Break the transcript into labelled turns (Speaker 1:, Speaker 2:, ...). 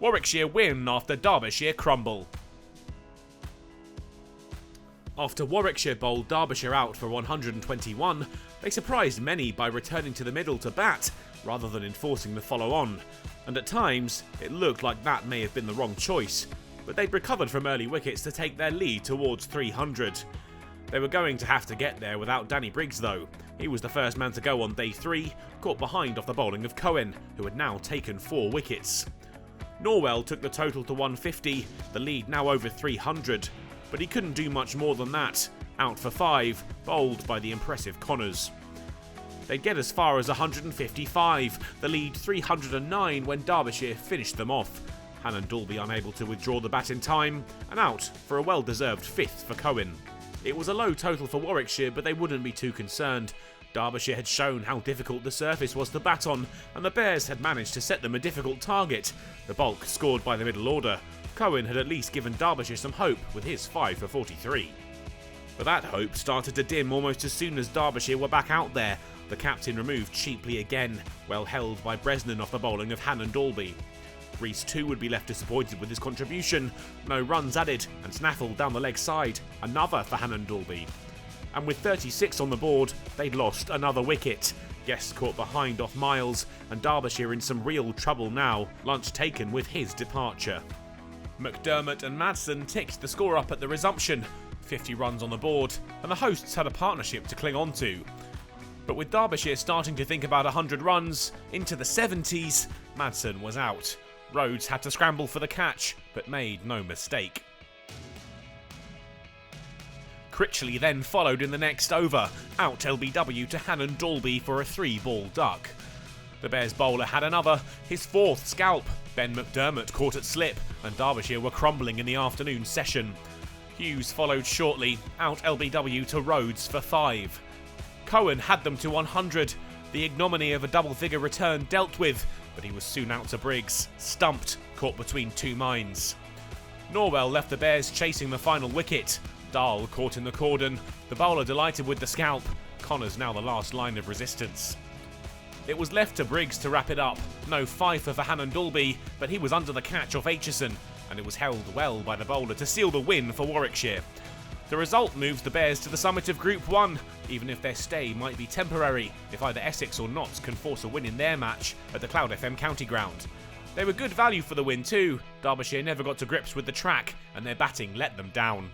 Speaker 1: Warwickshire win after Derbyshire crumble. After Warwickshire bowled Derbyshire out for 121, they surprised many by returning to the middle to bat, rather than enforcing the follow-on, and at times it looked like that may have been the wrong choice, but they'd recovered from early wickets to take their lead towards 300. They were going to have to get there without Danny Briggs though. He was the first man to go on day 3, caught behind off the bowling of Cohen, who had now taken 4 wickets. Norwell took the total to 150, the lead now over 300, but he couldn't do much more than that, out for 5, bowled by the impressive Connors. They'd get as far as 155, the lead 309 when Derbyshire finished them off. Hannon-Dalby unable to withdraw the bat in time, and out for a well-deserved 5th for Cohen. It was a low total for Warwickshire, but they wouldn't be too concerned. Derbyshire had shown how difficult the surface was to bat on, and the Bears had managed to set them a difficult target. The bulk scored by the middle order. Cohen had at least given Derbyshire some hope with his 5 for 43. But that hope started to dim almost as soon as Derbyshire were back out there. The captain removed cheaply again, well held by Bresnan off the bowling of Hannon-Dalby. Rees too would be left disappointed with his contribution. No runs added, and Snaffle down the leg side, another for Hannon-Dalby. And with 36 on the board, they'd lost another wicket. Guest caught behind off Miles, and Derbyshire in some real trouble now, lunch taken with his departure. McDermott and Madsen ticked the score up at the resumption, 50 runs on the board, and the hosts had a partnership to cling on to. But with Derbyshire starting to think about 100 runs, into the 70s, Madsen was out. Rhodes had to scramble for the catch, but made no mistake. Critchley then followed in the next over, out LBW to Hannon-Dalby for a 3-ball duck. The Bears bowler had another, his 4th scalp. Ben McDermott caught at slip, and Derbyshire were crumbling in the afternoon session. Hughes followed shortly, out LBW to Rhodes for 5. Cohen had them to 100, the ignominy of a double-figure return dealt with, but he was soon out to Briggs, stumped, caught between 2 minds. Norwell left the Bears chasing the final wicket. Dahl caught in the cordon, the bowler delighted with the scalp. Connors now the last line of resistance. It was left to Briggs to wrap it up. No fifer for Hannon-Dalby, but he was under the catch off Aitchison, and it was held well by the bowler to seal the win for Warwickshire. The result moves the Bears to the summit of Group 1, even if their stay might be temporary, if either Essex or Notts can force a win in their match at the Cloud FM County Ground. They were good value for the win too. Derbyshire never got to grips with the track, and their batting let them down.